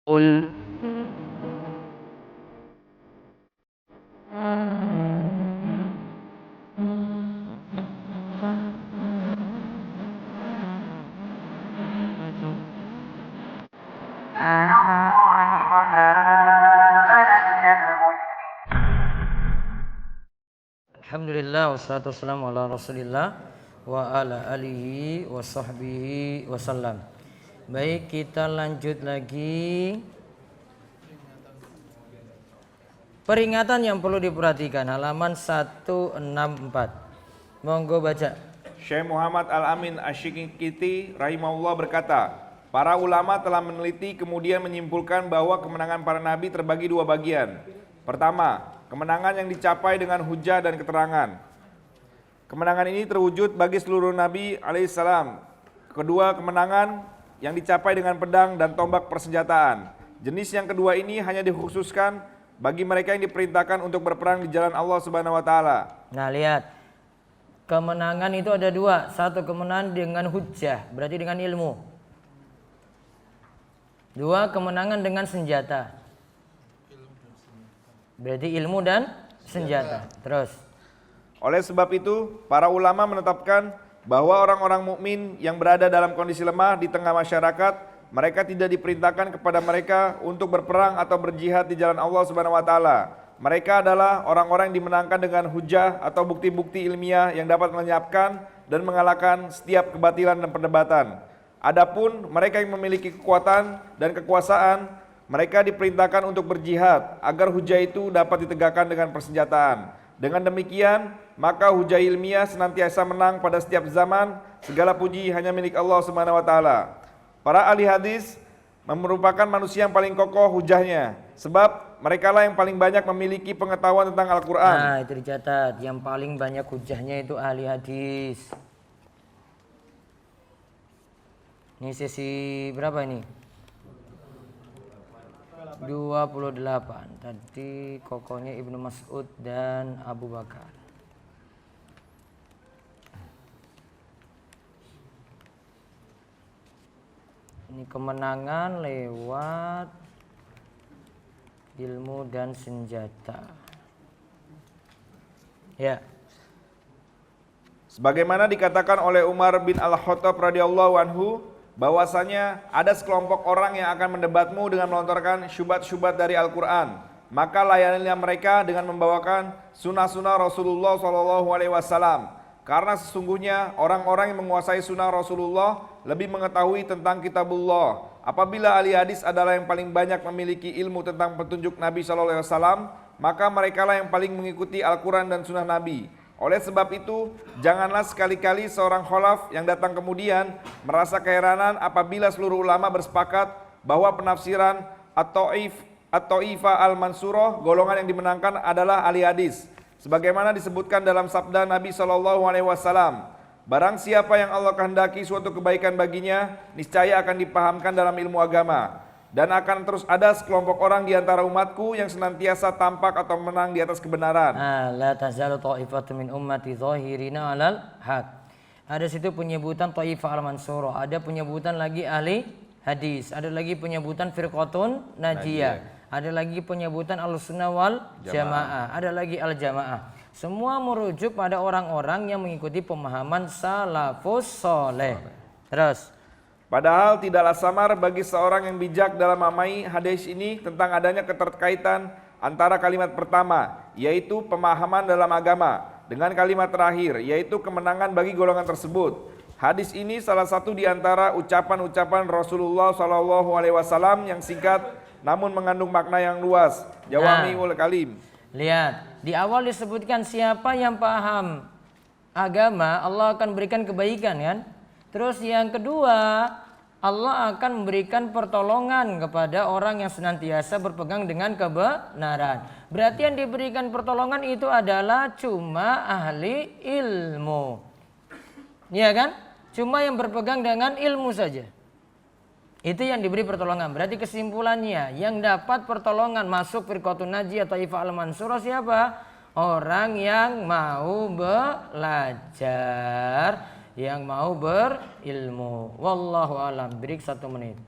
قل Alhamdulillah wassalatu wassalamu ala Rasulillah wa ala alihi wa sahbihi wasallam. Baik, kita lanjut lagi. Peringatan yang perlu diperhatikan, halaman 164. Monggo baca. Syekh Muhammad Al-Amin Asy-Syinkiti rahimahullah berkata, para ulama telah meneliti kemudian menyimpulkan bahwa kemenangan para nabi terbagi dua bagian. Pertama, kemenangan yang dicapai dengan hujah dan keterangan. Kemenangan ini terwujud bagi seluruh nabi alaihissalam. Kedua, kemenangan yang dicapai dengan pedang dan tombak persenjataan. Jenis yang kedua ini hanya dikhususkan bagi mereka yang diperintahkan untuk berperang di jalan Allah Subhanahu wa taala. Nah, lihat. Kemenangan itu ada dua. Satu, kemenangan dengan hujjah, berarti dengan ilmu. Dua, kemenangan dengan senjata, berarti ilmu dan senjata. Terus, Oleh sebab itu, para ulama menetapkan bahwa orang-orang mukmin yang berada dalam kondisi lemah di tengah masyarakat, mereka tidak diperintahkan kepada mereka untuk berperang atau berjihad di jalan Allah Subhanahu wa taala. Mereka adalah orang-orang yang dimenangkan dengan hujah atau bukti-bukti ilmiah yang dapat melenyapkan dan mengalahkan setiap kebatilan dan perdebatan. Adapun mereka yang memiliki kekuatan dan kekuasaan, mereka diperintahkan untuk berjihad agar hujah itu dapat ditegakkan dengan persenjataan. Dengan demikian, maka hujah ilmiah senantiasa menang pada setiap zaman. Segala puji hanya milik Allah Subhanahu wa taala. Para ahli hadis merupakan manusia yang paling kokoh hujahnya, sebab mereka lah yang paling banyak memiliki pengetahuan tentang Al-Quran. nah itu dicatat. Yang paling banyak hujahnya itu ahli hadis. Ini sesi berapa ini? 28. Tadi kokohnya Ibnu Mas'ud dan Abu Bakar. Ini kemenangan lewat ilmu dan senjata. Ya. Sebagaimana dikatakan oleh Umar bin Al-Khattab radhiyallahu anhu, bahwasanya ada sekelompok orang yang akan mendebatmu dengan melontarkan syubhat-syubhat dari Al-Quran. Maka layanilah mereka dengan membawakan sunnah-sunnah Rasulullah SAW. Karena sesungguhnya orang-orang yang menguasai sunnah Rasulullah lebih mengetahui tentang kitabullah. Apabila ahli hadis adalah yang paling banyak memiliki ilmu tentang petunjuk Nabi SAW, maka merekalah yang paling mengikuti Al-Quran dan sunnah Nabi. Oleh sebab itu, janganlah sekali-kali seorang khalaf yang datang kemudian merasa keheranan apabila seluruh ulama bersepakat bahwa penafsiran At-Ta'ifah Al-Mansurah, golongan yang dimenangkan adalah ahli hadis. Sebagaimana disebutkan dalam sabda Nabi SAW, barang siapa yang Allah kehendaki suatu kebaikan baginya, niscaya akan dipahamkan dalam ilmu agama. Dan akan terus ada sekelompok orang di antara umatku yang senantiasa tampak atau menang di atas kebenaran. La tazalu ta'ifatu min ummati zahirina 'alal haq. Ada situ penyebutan Ta'ifah Al-Mansurah, ada penyebutan lagi ahli hadis, ada lagi penyebutan firqatun najiyah, ada lagi penyebutan Ahlussunnah wal Jamaah, ada lagi Al-Jamaah. Semua merujuk pada orang-orang yang mengikuti pemahaman salafus soleh. Terus, padahal tidaklah samar bagi seorang yang bijak dalam memahami hadis ini tentang adanya keterkaitan antara kalimat pertama, yaitu pemahaman dalam agama, dengan kalimat terakhir, yaitu kemenangan bagi golongan tersebut. Hadis ini salah satu di antara ucapan-ucapan Rasulullah SAW yang singkat namun mengandung makna yang luas. Jawami'ul Kalim. Lihat, di awal disebutkan siapa yang paham agama, Allah akan berikan kebaikan, kan? Terus yang kedua, Allah akan memberikan pertolongan kepada orang yang senantiasa berpegang dengan kebenaran. Berarti yang diberikan pertolongan itu adalah cuma ahli ilmu. Iya kan? Cuma yang berpegang dengan ilmu saja. Itu yang diberi pertolongan. Berarti kesimpulannya, yang dapat pertolongan masuk firqatun najiyah Ta'ifah Al-Mansurah siapa? Orang yang mau belajar, yang mau berilmu. Wallahu alam. Break 1 menit.